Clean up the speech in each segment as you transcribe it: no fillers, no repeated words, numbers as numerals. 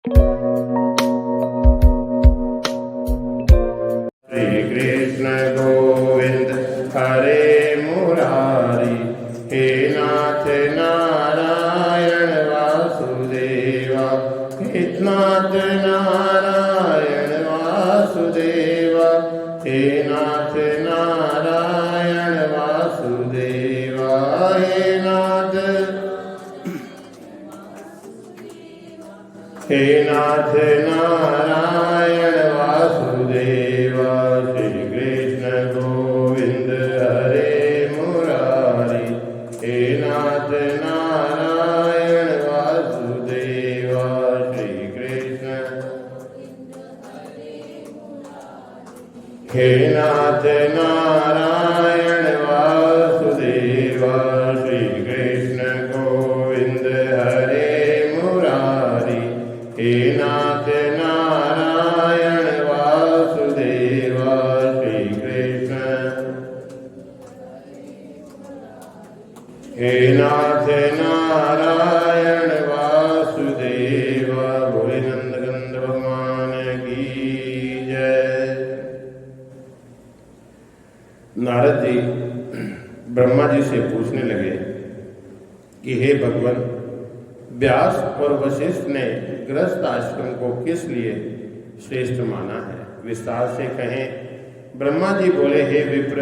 श्री कृष्ण गोविंद हरे मुरारी, हे नाथ नारायण वासुदेवा, हे नाथ नारायण वासुदेवा, हे नाथ नारायण वासुदेवा, हे नाथ नारायण वासुदेवा। श्री कृष्ण गोविंद हरे मुरारी, हे नाथ नारायण वासुदेवा। श्री कृष्ण हे नाथ नारायण वासुदेवा। श्री कृष्ण गोविंद हरे मुरारी, हे नाथ नारायण वासुदेवा। श्री कृष्ण हे नाथ नारायण वासुदेवा। बोले नंदगंध भगवान की जय। नारद जी ब्रह्मा जी से पूछने लगे कि हे भगवान, व्यास और वशिष्ठ ने गृहस्थ आश्रम को किस लिए श्रेष्ठ माना है, विस्तार से कहें। ब्रह्मा जी बोले, हे विप्र,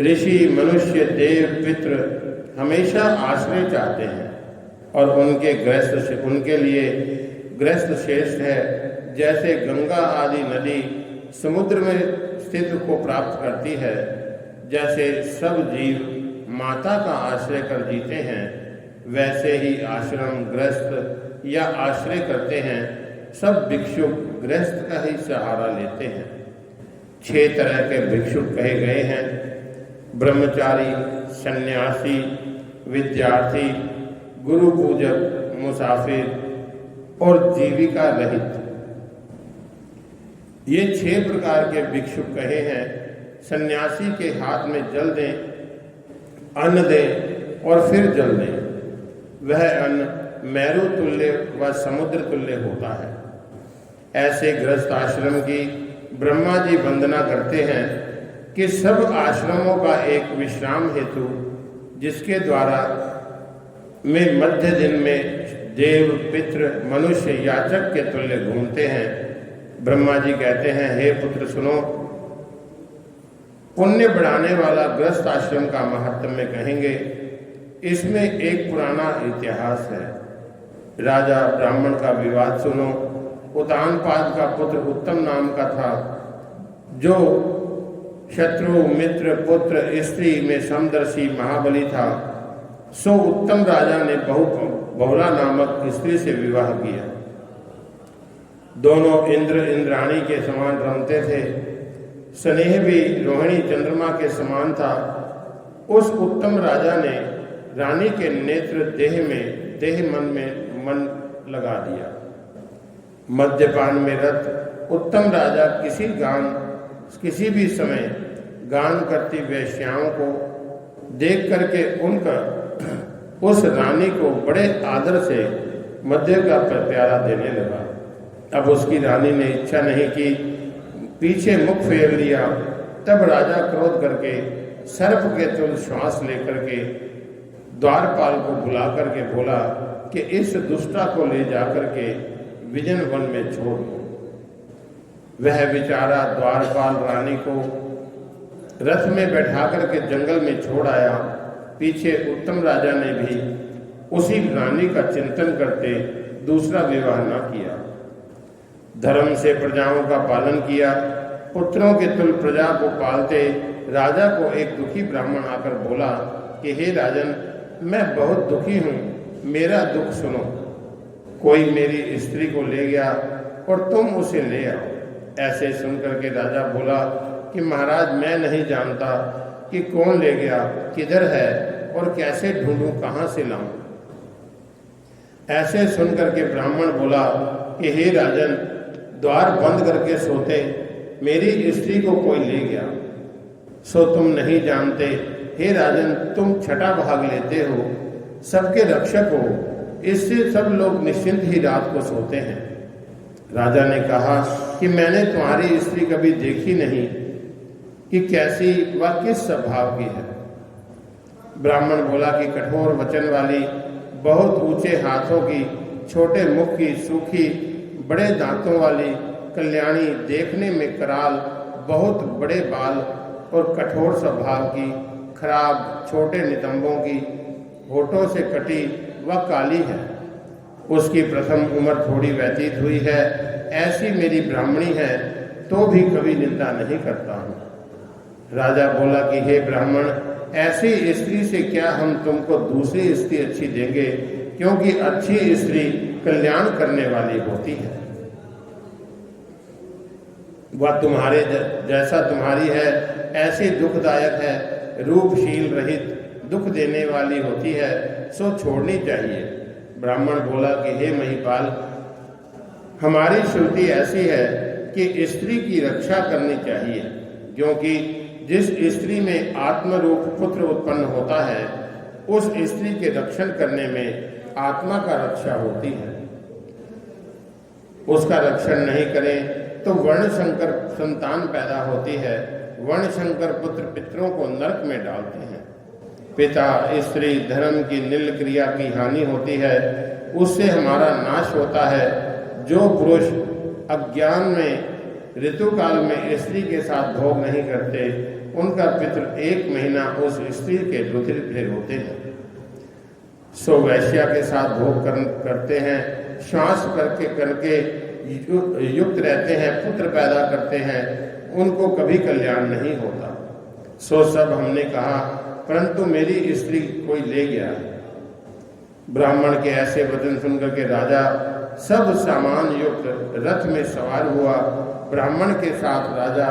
ऋषि मनुष्य देव पितृ हमेशा आश्रय चाहते हैं और उनके लिए गृहस्थ श्रेष्ठ है। जैसे गंगा आदि नदी समुद्र में स्थित को प्राप्त करती है, जैसे सब जीव माता का आश्रय कर जीते हैं, वैसे ही आश्रम गृहस्थ या आश्रय करते हैं। सब भिक्षुक गृहस्थ का ही सहारा लेते हैं। 6 तरह के भिक्षुक कहे गए हैं: ब्रह्मचारी, सन्यासी, विद्यार्थी, गुरु पूजक, मुसाफिर और जीविका रहित। ये 6 प्रकार के भिक्षुक कहे हैं। सन्यासी के हाथ में जल दें, अन्न दें और फिर जल दें। वह अन्न मेरु तुल्य व समुद्र तुल्य होता है। ऐसे गृहस्थ आश्रम की ब्रह्मा जी वंदना करते हैं कि सब आश्रमों का एक विश्राम हेतु, जिसके द्वारा में मध्य दिन में देव पितृ मनुष्य याचक के तुल्य घूमते हैं। ब्रह्मा जी कहते हैं, हे पुत्र सुनो, पुण्य बढ़ाने वाला गृहस्थ आश्रम का महात्म्य कहेंगे। इसमें एक पुराना इतिहास है। राजा ब्राह्मण का विवाद सुनो। उतानपाद का पुत्र उत्तम नाम का था, जो शत्रु मित्र पुत्र स्त्री में समदर्शी महाबली था। सो उत्तम राजा ने बहुला नामक स्त्री से विवाह किया। दोनों इंद्र इंद्राणी के समान रमते थे। स्नेह भी रोहिणी चंद्रमा के समान था। उस उत्तम राजा ने रानी के नेत्र देह में मन लगा दिया। मद्यपान में रत उत्तम राजा किसी भी समय गान करती वेश्याओं को देख करके उस रानी को बड़े आदर से मद्य का प्याला देने लगा। अब उसकी रानी ने इच्छा नहीं की, पीछे मुख फेर लिया। तब राजा क्रोध करके सर्प के तुल्य श्वास लेकर के द्वारपाल को बुला करके बोला कि इस दुष्टा को ले जाकर के विजन वन में छोड़ दो। वह बेचारा द्वारपाल रानी को रथ में बैठा करके जंगल में छोड़ आया। पीछे उत्तम राजा ने भी उसी रानी का चिंतन करते दूसरा विवाह न किया। धर्म से प्रजाओं का पालन किया। पुत्रों के तुल्य प्रजा को पालते राजा को एक दुखी ब्राह्मण आकर बोला कि हे राजन, मैं बहुत दुखी हूँ, मेरा दुख सुनो। कोई मेरी स्त्री को ले गया और तुम उसे ले आओ। ऐसे सुनकर के राजा बोला कि महाराज, मैं नहीं जानता कि कौन ले गया, किधर है और कैसे ढूंढूं, कहाँ से लाऊं। ऐसे सुनकर के ब्राह्मण बोला कि हे राजन, द्वार बंद करके सोते मेरी स्त्री को कोई ले गया, सो तुम नहीं जानते। हे राजन, तुम छठा भाग लेते हो, सबके रक्षक हो, इससे सब लोग निश्चिंत ही रात को सोते हैं। राजा ने कहा कि मैंने तुम्हारी स्त्री कभी देखी नहीं कि कैसी व किस स्वभाव की है। ब्राह्मण बोला कि कठोर वचन वाली, बहुत ऊंचे हाथों की, छोटे मुख की, सूखी, बड़े दांतों वाली, कल्याणी, देखने में कराल, बहुत बड़े बाल और कठोर स्वभाव की, खराब छोटे नितंबों की, होठों से कटी व काली है। उसकी प्रथम उम्र थोड़ी व्यतीत हुई है। ऐसी मेरी ब्राह्मणी है तो भी कभी निंदा नहीं करता हूँ। राजा बोला कि हे ब्राह्मण, ऐसी स्त्री से क्या हम तुमको दूसरी स्त्री अच्छी देंगे, क्योंकि अच्छी स्त्री कल्याण करने वाली होती है। वह तुम्हारे जैसा तुम्हारी है ऐसी दुखदायक है, रूपशील रहित, दुख देने वाली होती है, सो छोड़नी चाहिए। ब्राह्मण बोला कि हे महिपाल, हमारी श्रुति ऐसी है कि स्त्री की रक्षा करनी चाहिए, क्योंकि जिस स्त्री में आत्मरूप पुत्र उत्पन्न होता है, उस स्त्री के रक्षण करने में आत्मा का रक्षा होती है। उसका रक्षण नहीं करें तो वर्ण संकर संतान पैदा होती है। वर्ण संकर पुत्र पितरों को नरक में डालते हैं। पिता स्त्री धर्म की नील क्रिया की हानि होती है, उससे हमारा नाश होता है। जो पुरुष अज्ञान में ऋतुकाल में स्त्री के साथ भोग नहीं करते, उनका पितृ 1 महीना उस स्त्री के रुधिर से होते हैं। सो वैश्या के साथ भोग करते हैं, श्वास करके युक्त रहते हैं, पुत्र पैदा करते हैं, उनको कभी कल्याण नहीं होता। सो सब हमने कहा, परंतु मेरी स्त्री कोई ले गया। ब्राह्मण के ऐसे वचन सुनकर के राजा सब सामान युक्त रथ में सवार हुआ। ब्राह्मण के साथ राजा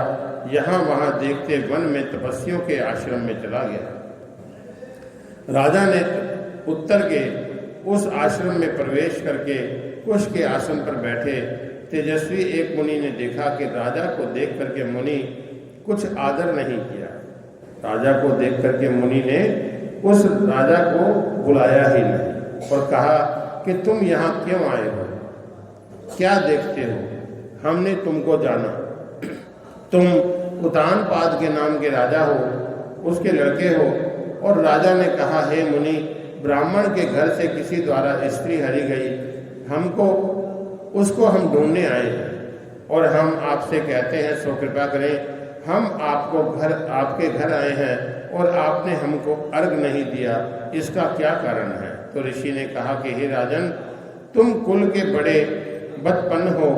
यहाँ वहां देखते वन में तपस्वियों के आश्रम में चला गया। राजा ने उत्तर के उस आश्रम में प्रवेश करके कुश के आसन पर बैठे तेजस्वी एक मुनि ने देखा कि राजा को देख करके मुनि कुछ आदर नहीं किया। राजा को देख करके मुनि ने उस राजा को बुलाया ही नहीं और कहा कि तुम यहाँ क्यों आए हो, क्या देखते हो, हमने तुमको जाना, तुम उतानपाद के नाम के राजा हो, उसके लड़के हो। और राजा ने कहा, हे मुनि, ब्राह्मण के घर से किसी द्वारा स्त्री हरी गई, उसको हम ढूंढने आए हैं और हम आपसे कहते हैं सो कृपा करें, हम आपके घर आए हैं और आपने हमको अर्घ नहीं दिया, इसका क्या कारण है। तो ऋषि ने कहा कि हे राजन, तुम कुल के बड़े बदपन हो,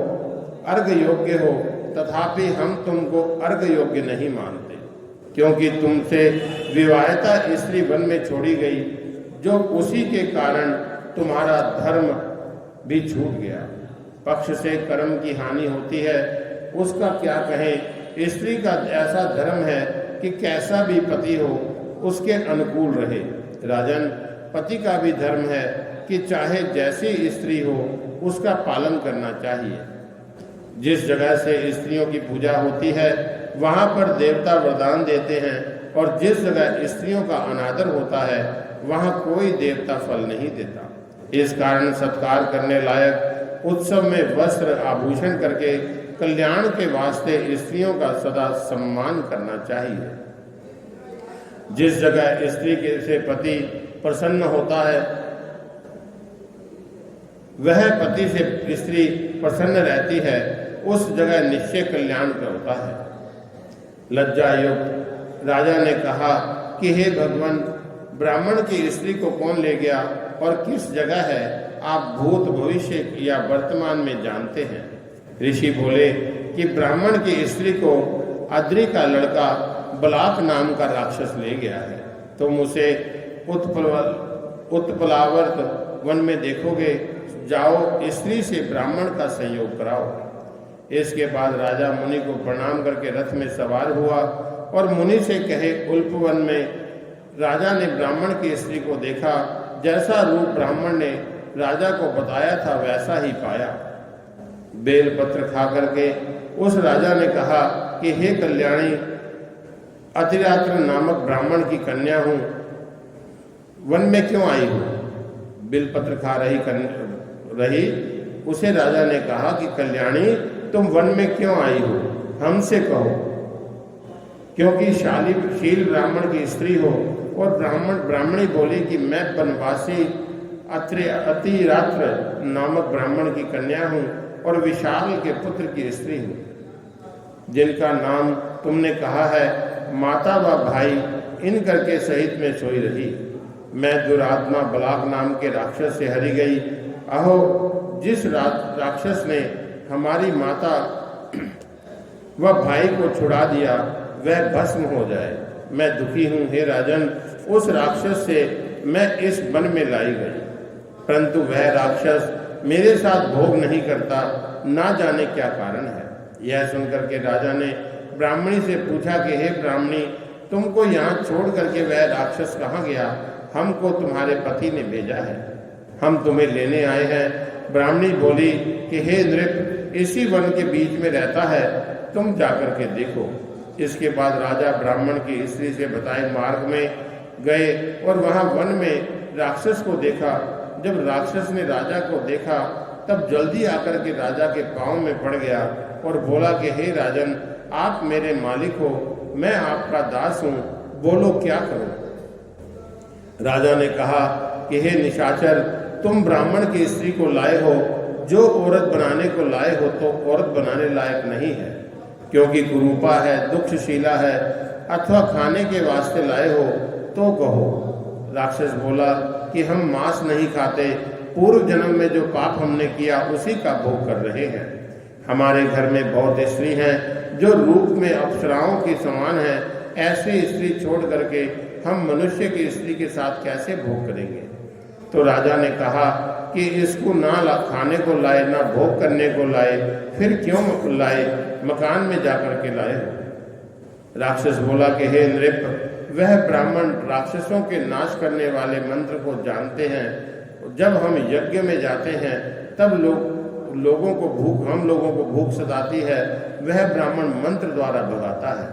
अर्घ योग्य हो, तथापि हम तुमको अर्घ योग्य नहीं मानते, क्योंकि तुमसे विवाहिता स्त्री वन में छोड़ी गई, जो उसी के कारण तुम्हारा धर्म भी छूट गया। पक्ष से कर्म की हानि होती है, उसका क्या कहें। स्त्री का ऐसा धर्म है कि कैसा भी पति हो उसके अनुकूल रहे। राजन, पति का भी धर्म है कि चाहे जैसी स्त्री हो उसका पालन करना चाहिए। जिस जगह से स्त्रियों की पूजा होती है वहां पर देवता वरदान देते हैं, और जिस जगह स्त्रियों का अनादर होता है वहां कोई देवता फल नहीं देता। इस कारण सत्कार करने लायक उत्सव में वस्त्र आभूषण करके कल्याण के वास्ते स्त्रियों का सदा सम्मान करना चाहिए। जिस जगह स्त्री के से पति प्रसन्न होता है, वह पति से स्त्री प्रसन्न रहती है, उस जगह निश्चय कल्याण का होता है। लज्जा युक्त राजा ने कहा कि हे भगवान, ब्राह्मण की स्त्री को कौन ले गया और किस जगह है, आप भूत भविष्य या वर्तमान में जानते हैं। ऋषि बोले कि ब्राह्मण की स्त्री को अद्रि का लड़का बलाक नाम का राक्षस ले गया है। तुम उसे उत्पलावर्त वन में देखोगे, जाओ स्त्री से ब्राह्मण का संयोग कराओ। इसके बाद राजा मुनि को प्रणाम करके रथ में सवार हुआ और मुनि से कहे उल्पवन में राजा ने ब्राह्मण की स्त्री को देखा। जैसा रूप ब्राह्मण ने राजा को बताया था वैसा ही पाया। बेलपत्र खा करके उस राजा ने कहा कि हे कल्याणी, अतिरात्र नामक ब्राह्मण की कन्या हूं, वन में क्यों आई हो। बिलपत्र खा रही उसे राजा ने कहा कि कल्याणी, तुम वन में क्यों आई हो, हमसे कहो, क्योंकि शील ब्राह्मण की स्त्री हो। और ब्राह्मणी बोली कि मैं वनवासी अतिरात्र नामक ब्राह्मण की कन्या हूँ और विशाल के पुत्र की स्त्री हूँ, जिनका नाम तुमने कहा है, माता व भाई इन करके सहित में सोई रही। मैं दुरात्मा बलाक नाम के राक्षस से हरी गई। अहो, जिस राक्षस ने हमारी माता व भाई को छुड़ा दिया वह भस्म हो जाए। मैं दुखी हूँ हे राजन, उस राक्षस से मैं इस वन में लाई गई, परंतु वह राक्षस मेरे साथ भोग नहीं करता, ना जाने क्या कारण है। यह सुनकर के राजा ने ब्राह्मणी से पूछा कि हे ब्राह्मणी, तुमको यहाँ छोड़ करके वह राक्षस कहाँ गया? हमको तुम्हारे पति ने भेजा है, हम तुम्हें लेने आए हैं। ब्राह्मणी बोली कि हे नृप, इसी वन के बीच में रहता है, तुम जाकर के देखो। इसके बाद राजा ब्राह्मण की स्त्री से बताए मार्ग में गए और वहां वन में राक्षस को देखा। जब राक्षस ने राजा को देखा तब जल्दी आकर के राजा के पांव में पड़ गया और बोला कि हे राजन, आप मेरे मालिक हो, मैं आपका दास हूँ, बोलो क्या करूं? राजा ने कहा कि हे निशाचर, तुम ब्राह्मण की स्त्री को लाए हो, जो औरत बनाने को लाए हो तो औरत बनाने लायक नहीं है, क्योंकि कुरूपा है, दुष्टशीला है, अथवा खाने के वास्ते लाए हो तो कहो। राक्षस बोला कि हम मांस नहीं खाते, पूर्व जन्म में जो पाप हमने किया उसी का भोग कर रहे हैं। हमारे घर में बहुत स्त्री हैं जो रूप में अप्सराओं के समान हैं, ऐसी स्त्री छोड़ करके हम मनुष्य की स्त्री के साथ कैसे भोग करेंगे? तो राजा ने कहा कि इसको ना खाने को लाए, ना भोग करने को लाए, फिर क्यों लाए, मकान में जाकर के लाए हो? राक्षस बोला कि हे नृप, वह ब्राह्मण राक्षसों के नाश करने वाले मंत्र को जानते हैं। जब हम यज्ञ में जाते हैं तब हम लोगों को भूख सताती है, वह ब्राह्मण मंत्र द्वारा भगाता है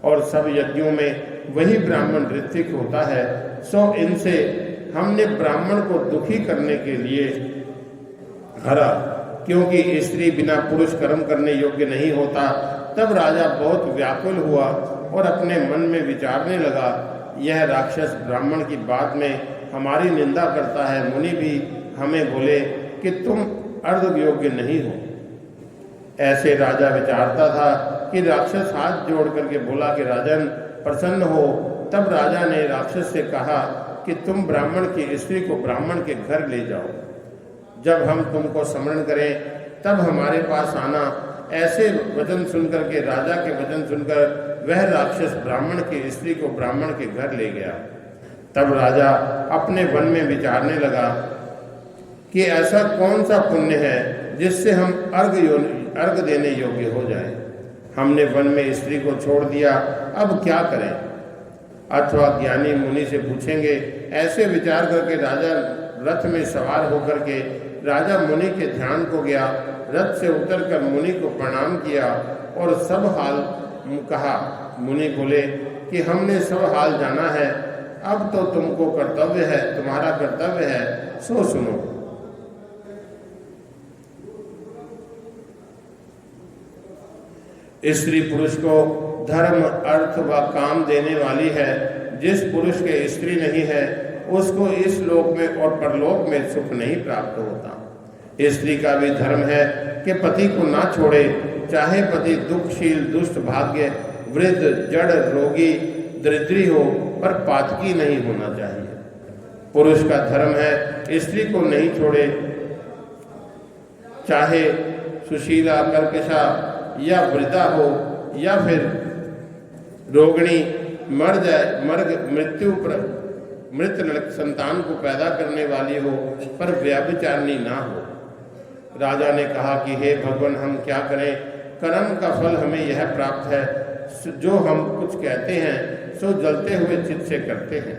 और सब यज्ञों में वही ब्राह्मण ऋत्विक होता है। सो इनसे हमने ब्राह्मण को दुखी करने के लिए हरा, क्योंकि स्त्री बिना पुरुष कर्म करने योग्य नहीं होता। तब राजा बहुत व्याकुल हुआ और अपने मन में विचारने लगा, यह राक्षस ब्राह्मण की बात में हमारी निंदा करता है। मुनि भी हमें बोले कि तुम अर्ध योग्य नहीं हो। ऐसे राजा विचारता था कि राक्षस हाथ जोड़ करके बोला कि राजन प्रसन्न हो। तब राजा ने राक्षस से कहा कि तुम ब्राह्मण की स्त्री को ब्राह्मण के घर ले जाओ, जब हम तुमको स्मरण करें तब हमारे पास आना। ऐसे वचन सुनकर के, राजा के वचन सुनकर वह राक्षस ब्राह्मण की स्त्री को ब्राह्मण के घर ले गया। तब राजा अपने वन में विचारने लगा कि ऐसा कौन सा पुण्य है जिससे हम अर्घ देने योग्य हो जाएं। हमने वन में स्त्री को छोड़ दिया, अब क्या करें? अथवा ज्ञानी मुनि से पूछेंगे। ऐसे विचार करके राजा रथ में सवार होकर के राजा मुनि के ध्यान को गया। रथ से उतरकर मुनि को प्रणाम किया और सब हाल कहा। मुनि बोले कि हमने सब हाल जाना है, अब तो तुमको कर्तव्य है, तुम्हारा कर्तव्य है, सो सुनो। स्त्री पुरुष को धर्म, अर्थ व काम देने वाली है। जिस पुरुष के स्त्री नहीं है उसको इस लोक में और परलोक में सुख नहीं प्राप्त होता। स्त्री का भी धर्म है कि पति को ना छोड़े, चाहे पति दुखशील, दुष्ट, भाग्य, वृद्ध, जड़, रोगी, दरिद्री हो, पर पातकी नहीं होना चाहिए। पुरुष का धर्म है स्त्री को नहीं छोड़े, चाहे सुशीला, कर्कशा या वृद्धा हो या फिर रोगिणी, मर जाए, मृत संतान को पैदा करने वाली हो, पर व्यभिचारिणी ना हो। राजा ने कहा कि हे भगवान, हम क्या करें? कर्म का फल हमें यह प्राप्त है, जो हम कुछ कहते हैं सो जलते हुए चित्त से करते हैं।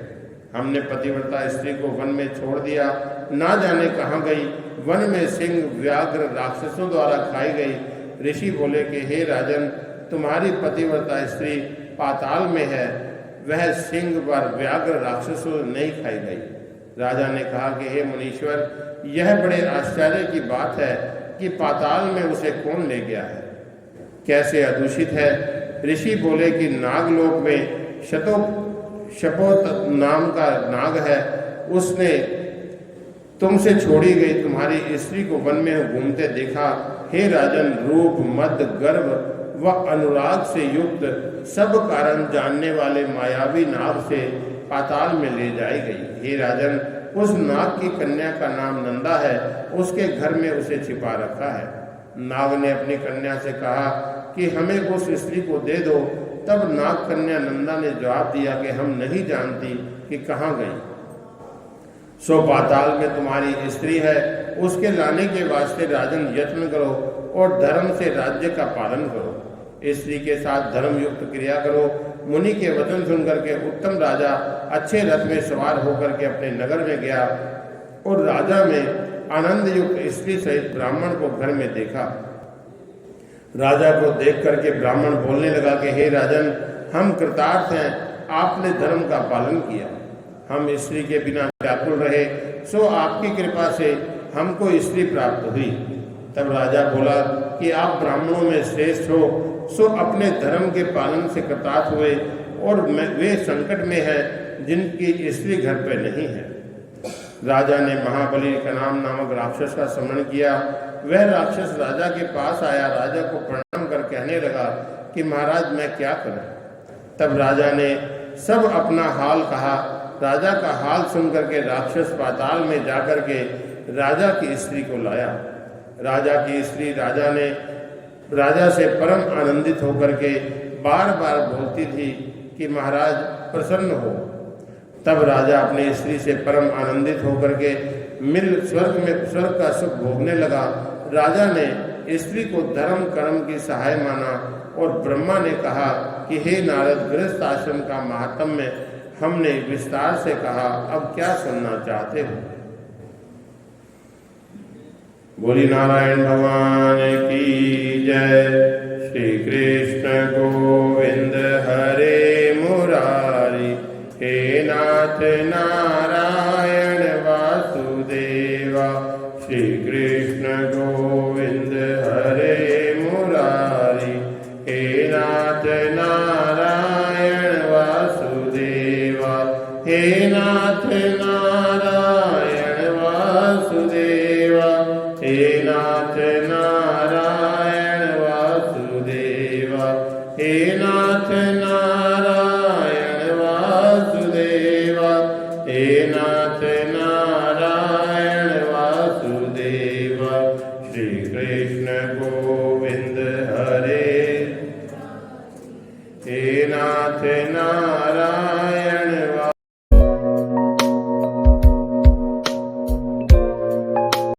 हमने पतिव्रता स्त्री को वन में छोड़ दिया, ना जाने कहाँ गई। वन में सिंह, व्याघ्र, राक्षसों द्वारा खाई गई। ऋषि बोले कि हे राजन, तुम्हारी पतिव्रता स्त्री पाताल में है, वह सिंह व व्याघ्र राक्षसों नहीं खाई गई। राजा ने कहा कि हे मुनीश्वर, यह बड़े आश्चर्य की बात है कि पाताल में उसे कौन ले गया है, कैसे अदूषित है। ऋषि बोले कि नागलोक में शपोत नाम का नाग है, उसने तुमसे छोड़ी गई तुम्हारी स्त्री को वन में घूमते देखा। हे राजन, रूप, मद, गर्व व अनुराग से युक्त सब कारण जानने वाले मायावी नाग से पाताल में ले जाई गई। हे राजन, उस नाग की कन्या का नाम नंदा है, उसके घर में उसे छिपा रखा है। नाग ने अपनी कन्या से कहा कि हमें उस स्त्री को दे दो। तब नाग कन्या नंदा ने जवाब दिया कि हम नहीं जानती कि कहाँ गई। सो पाताल में तुम्हारी स्त्री है, उसके लाने के वास्ते राजन यत्न करो और धर्म से राज्य का पालन करो। स्त्री के साथ धर्म युक्त क्रिया करो। मुनि के वचन सुनकर के उत्तम राजा अच्छे रथ में सवार होकर के अपने नगर में गया और राजा में आनंद युक्त स्त्री सहित ब्राह्मण को घर में देखा। राजा को देख करके ब्राह्मण बोलने लगा कि हे राजन, हम कृतार्थ हैं, आपने धर्म का पालन किया, हम स्त्री के बिना व्याकुल रहे, सो आपकी कृपा से हमको स्त्री प्राप्त हुई। तब राजा बोला कि आप ब्राह्मणों में श्रेष्ठ हो, सो अपने धर्म के पालन से कृतार्थ हुए और वे संकट में हैं जिनकी स्त्री घर पे नहीं है। राजा ने महाबली कनाम नामक राक्षस का स्मरण किया। वह राक्षस राजा के पास आया, राजा को प्रणाम कर कहने लगा कि महाराज, मैं क्या करूं। तब राजा ने सब अपना हाल कहा। राजा का हाल सुनकर के राक्षस पाताल में जाकर के राजा की स्त्री को लाया। राजा की स्त्री राजा से परम आनंदित होकर के बार बार बोलती थी कि महाराज प्रसन्न हो। तब राजा अपनी स्त्री से परम आनंदित होकर के स्वर्ग का सुख भोगने लगा। राजा ने स्त्री को धर्म कर्म की सहाय माना और ब्रह्मा ने कहा कि हे नारद, गृहस्थ आश्रम का महात्म्य हमने विस्तार से कहा, अब क्या सुनना चाहते हो। बोली नारायण भगवान की जय। श्री कृष्ण गोविंद हरे मुरारी, हे नाथ नारायण वासुदेवा। श्री कृष्ण गोविंद हरे मुरारी, हे नाथ नारायण वासुदेवा। हे नाथ नारायण वासुदेवा, हे नाथ नारायण वासुदेवा। हे नाथ नारायण वासुदेवा, हे नाथ नारायण वासुदेवा। श्री कृष्ण गोविंद हरे, हे नाथ नारायण